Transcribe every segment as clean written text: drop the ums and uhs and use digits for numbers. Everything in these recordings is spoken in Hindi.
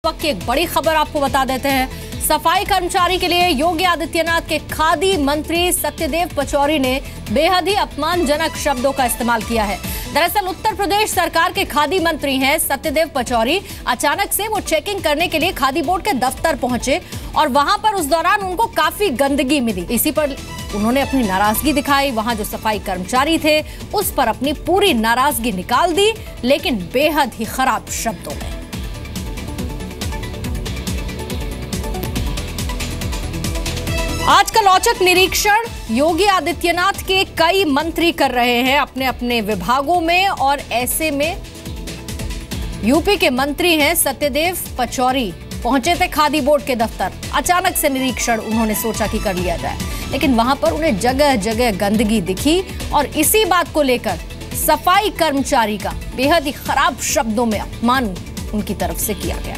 वक्त की एक बड़ी खबर आपको बता देते हैं। सफाई कर्मचारी के लिए योगी आदित्यनाथ के खादी मंत्री सत्यदेव पचौरी ने बेहद ही अपमानजनक शब्दों का इस्तेमाल किया है। दरअसल उत्तर प्रदेश सरकार के खादी मंत्री हैं सत्यदेव पचौरी। अचानक से वो चेकिंग करने के लिए खादी बोर्ड के दफ्तर पहुंचे और वहां पर उस दौरान उनको काफी गंदगी मिली। इसी पर उन्होंने अपनी नाराजगी दिखाई। वहां जो सफाई कर्मचारी थे उस पर अपनी पूरी नाराजगी निकाल दी, लेकिन बेहद ही खराब शब्दों में। आज का औचक निरीक्षण योगी आदित्यनाथ के कई मंत्री कर रहे हैं अपने अपने विभागों में, और ऐसे में यूपी के मंत्री हैं सत्यदेव पचौरी पहुंचे थे खादी बोर्ड के दफ्तर। अचानक से निरीक्षण उन्होंने सोचा कि कर लिया जाए, लेकिन वहां पर उन्हें जगह जगह गंदगी दिखी और इसी बात को लेकर सफाई कर्मचारी का बेहद ही खराब शब्दों में अपमान उनकी तरफ से किया गया।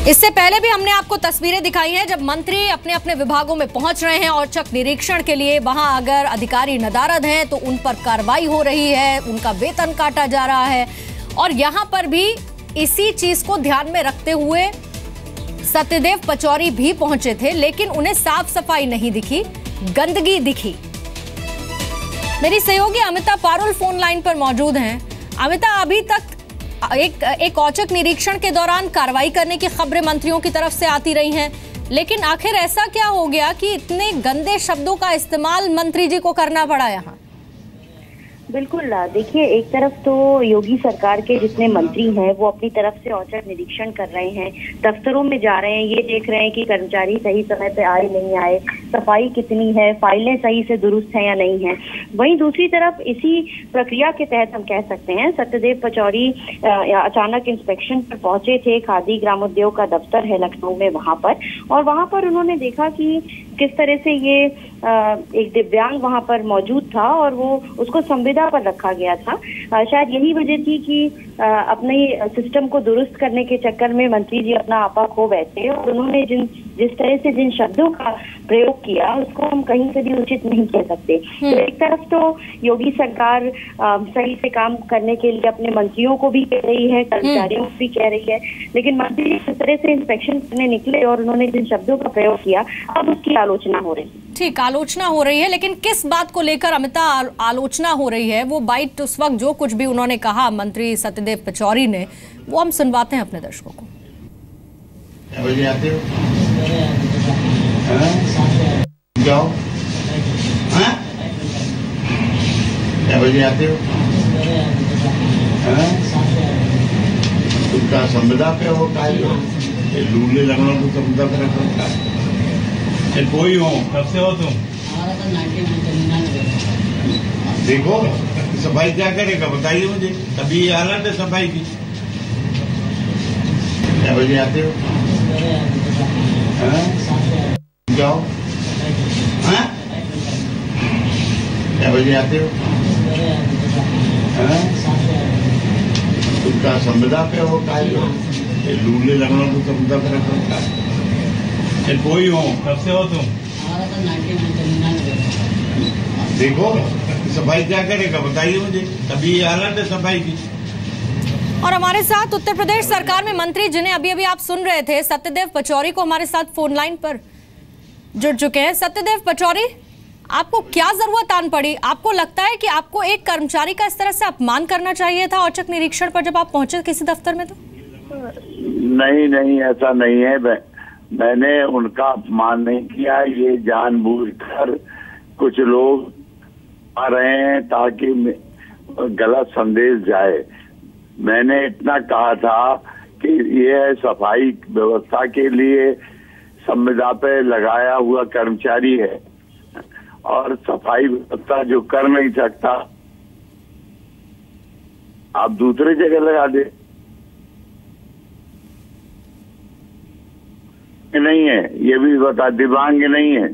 इससे पहले भी हमने आपको तस्वीरें दिखाई हैं जब मंत्री अपने अपने विभागों में पहुंच रहे हैं औचक निरीक्षण के लिए। वहां अगर अधिकारी नदारद हैं तो उन पर कार्रवाई हो रही है, उनका वेतन काटा जा रहा है। और यहां पर भी इसी चीज को ध्यान में रखते हुए सत्यदेव पचौरी भी पहुंचे थे, लेकिन उन्हें साफ सफाई नहीं दिखी, गंदगी दिखी। मेरी सहयोगी अमिता पारुल फोन लाइन पर मौजूद हैं। अमिता, अभी तक एक औचक निरीक्षण के दौरान कार्रवाई करने की खबरें मंत्रियों की तरफ से आती रही हैं, लेकिन आखिर ऐसा क्या हो गया कि इतने गंदे शब्दों का इस्तेमाल मंत्री जी को करना पड़ा यहाँ? बिल्कुल, देखिए, एक तरफ तो योगी सरकार के जितने मंत्री हैं वो अपनी तरफ से औचक निरीक्षण कर रहे हैं, दफ्तरों में जा रहे हैं, ये देख रहे हैं कि कर्मचारी सही समय पे आए नहीं आए, सफाई कितनी है, फाइलें सही से दुरुस्त हैं या नहीं है। वहीं दूसरी तरफ इसी प्रक्रिया के तहत हम कह सकते हैं सत्यदेव पचौरी अचानक इंस्पेक्शन पर पहुंचे थे। खादी ग्रामोद्योग का दफ्तर है लखनऊ में, वहां पर उन्होंने देखा कि किस तरह से ये एक दिव्यांग वहां पर मौजूद था और वो उसको संविदा पर रखा गया था। शायद यही वजह थी कि अपने सिस्टम को दुरुस्त करने के चक्कर में मंत्री जी अपना आपा खो बैठे और उन्होंने जिस तरह से जिन शब्दों का प्रयोग किया उसको हम कहीं से भी उचित नहीं कह सकते। तो एक तरफ तो योगी सरकार सही से काम करने के लिए अपने मंत्रियों को भी कह रही है, कर्मचारियों को भी कह रही है, लेकिन मंत्री जी जिस तरह से इंस्पेक्शन करने निकले और उन्होंने जिन शब्दों का प्रयोग किया, अब उसकी आलोचना हो रही है। ठीक, आलोचना हो रही है, लेकिन किस बात को लेकर अमिता आलोचना हो रही है? वो बाइट उस वक्त जो कुछ भी उन्होंने कहा मंत्री सत्यदेव पचौरी ने, वो हम सुनवाते हैं अपने दर्शकों को। जाओ, क्या बजे आते हो? उनका संविदा पे होता है, लूले लगनों को संविदा पे रखा है। कोई हो, कब से हो तुम? देखो सफाई क्या करेगा बताइए मुझे, तभी हालत है सफाई की। क्या बजे आते हो? जाओ, क्या बजे आते हो? उनका संविदा पे होता है, लूले लगनों को संविदा पे रखा है। कोई हो, कब से हो तुम? देखो सफाई क्या करेगा बताइए मुझे, तभी हालत है सफाई की। और हमारे साथ उत्तर प्रदेश सरकार में मंत्री जिन्हें अभी अभी आप सुन रहे थे सत्यदेव पचौरी को हमारे साथ फोन लाइन पर जुड़ चुके हैं। सत्यदेव पचौरी, आपको क्या जरूरत आन पड़ी? आपको लगता है कि आपको एक कर्मचारी का इस तरह से अपमान करना चाहिए था औचक निरीक्षण पर जब आप पहुंचे किसी दफ्तर में? तो नहीं, ऐसा नहीं है। मैंने उनका अपमान नहीं किया। ये जानबूझकर कुछ लोग आ रहे हैं ताकि गलत संदेश जाए। मैंने इतना कहा था कि यह सफाई व्यवस्था के लिए संविदा पे लगाया हुआ कर्मचारी है और सफाई व्यवस्था जो कर नहीं सकता आप दूसरी जगह लगा दे। नहीं है, ये भी बता, दिव्यांग नहीं है,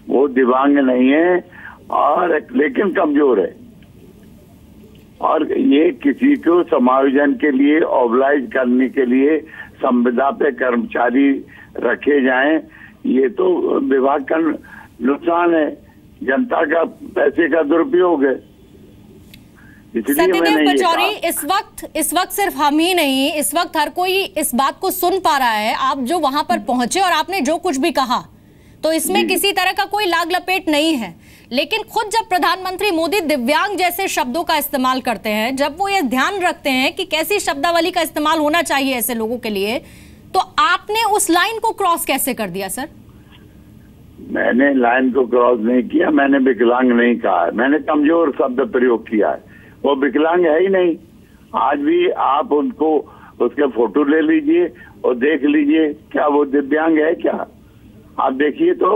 वो दिव्यांग नहीं है और लेकिन कमजोर है। और ये किसी को समायोजन के लिए ऑब्लाइज करने के लिए संविदा पे कर्मचारी रखे जाएं, ये तो विभाग का नुकसान है। जनता का पैसे का दुरुपयोग है। सत्यदेव पचौरी, इस वक्त सिर्फ हम ही नहीं, इस वक्त हर कोई इस बात को सुन पा रहा है। आप जो वहां पर पहुंचे और आपने जो कुछ भी कहा, तो इसमें किसी तरह का कोई लाग लपेट नहीं है, लेकिन खुद जब प्रधानमंत्री मोदी दिव्यांग जैसे शब्दों का इस्तेमाल करते हैं, जब वो ये ध्यान रखते हैं कि कैसी शब्दावली का इस्तेमाल होना चाहिए ऐसे लोगों के लिए, तो आपने उस लाइन को क्रॉस कैसे कर दिया सर? मैंने लाइन को क्रॉस नहीं किया, मैंने विकलांग नहीं कहा है, मैंने कमजोर शब्द प्रयोग किया है। वो विकलांग है ही नहीं। आज भी आप उनको उसके फोटो ले लीजिए और देख लीजिए, क्या वो दिव्यांग है क्या? आप देखिए तो।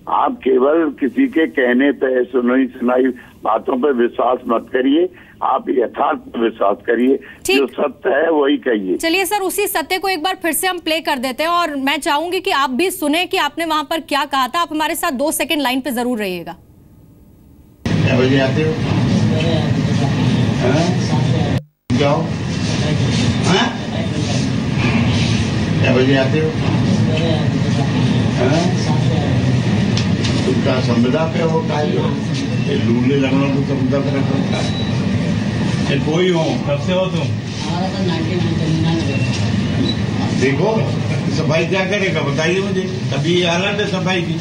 आप केवल किसी के कहने पे, सुनाई बातों पे विश्वास मत करिए, आप यथार्थ पे विश्वास करिए, जो सत्य है वही कहिए। चलिए सर, उसी सत्य को एक बार फिर से हम प्ले कर देते हैं और मैं चाहूंगी कि आप भी सुने कि आपने वहां पर क्या कहा था। आप हमारे साथ 2 सेकंड लाइन पे जरूर रहिएगा। क्या बजे आते हो? जाओ। क्या बजे आते हो? उनका संविदा पे होता है, जो लूले लगना तो संविदा पे रखा है। कोई हो, कब से हो तुम? देखो सफाई क्या करेगा बताइए मुझे, तभी हालत है सफाई की।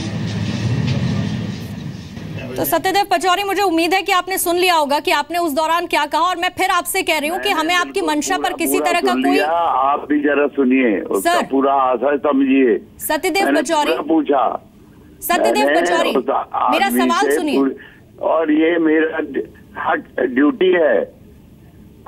तो सत्यदेव पचौरी, मुझे उम्मीद है कि आपने सुन लिया होगा कि आपने उस दौरान क्या कहा, और मैं फिर आपसे कह रही हूँ कि हमें आपकी मंशा पर किसी तरह का कोई, आप भी जरा सुनिए, उसका पूरा असर समझिए। सत्यदेव पचौरी पूछा, सत्यदेव पचौरी मेरा सवाल सुनिए, और ये मेरा हक ड्यूटी है।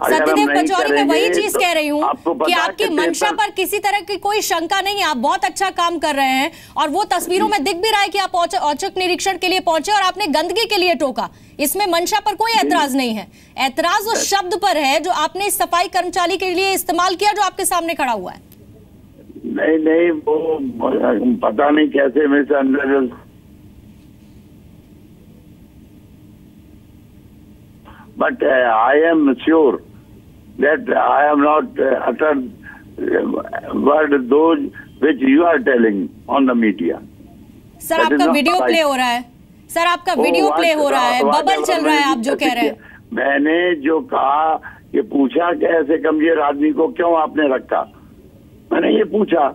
सत्यदेव पचौरी, मैं वही चीज कह रही हूँ कि आपकी मंशा पर किसी तरह की कोई शंका नहीं है, आप बहुत अच्छा काम कर रहे हैं, और वो तस्वीरों में दिख भी रहा है कि आप औचक निरीक्षण के लिए पहुंचे और आपने गंदगी के लिए टोका। इसमें मंशा पर कोई ऐतराज नहीं है, ऐतराज उस शब्द पर है जो आपने इस सफाई कर्मचारी के लिए इस्तेमाल किया, जो आपके सामने खड़ा हुआ है। नहीं, वो पता नहीं कैसे मेरे से अंदर, but I am sure that I am not uttered word those which you are telling on the media. Sir आपका वीडियो प्ले हो रहा है, सर आपका वीडियो प्ले हो रहा है, बबल चल रहा है, आप जो कह रहे हैं। मैंने जो कहा, ये पूछा कि ऐसे कमजोर आदमी को क्यों आपने रखा, मैंने ये पूछा।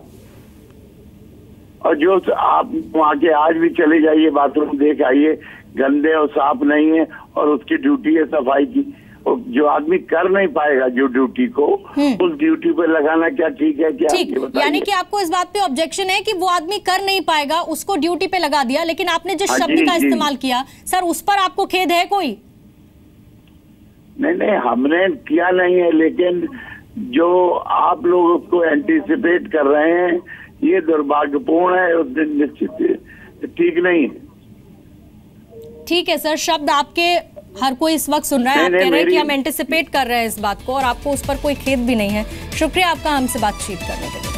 और जो आप वहाँ के आज भी चले जाइए, बाथरूम देख आइए, गंदे और साफ नहीं है, और उसकी ड्यूटी है सफाई की। और जो आदमी कर नहीं पाएगा जो ड्यूटी को, उस ड्यूटी पे लगाना क्या ठीक है क्या? ठीक, यानी कि आपको इस बात पे ऑब्जेक्शन है कि वो आदमी कर नहीं पाएगा, उसको ड्यूटी पे लगा दिया, लेकिन आपने जिस शब्द का इस्तेमाल किया सर, उस पर आपको खेद है कोई? नहीं, हमने किया नहीं है, लेकिन जो आप लोग उसको एंटीसिपेट कर रहे हैं, ये दुर्भाग्यपूर्ण है, उस दिन निश्चित ठीक नहीं है। ठीक है सर, शब्द आपके हर कोई इस वक्त सुन रहा है, आप कह रहे हैं कि हम एंटिसिपेट कर रहे हैं इस बात को, और आपको उस पर कोई खेद भी नहीं है। शुक्रिया आपका हमसे बातचीत करने के लिए।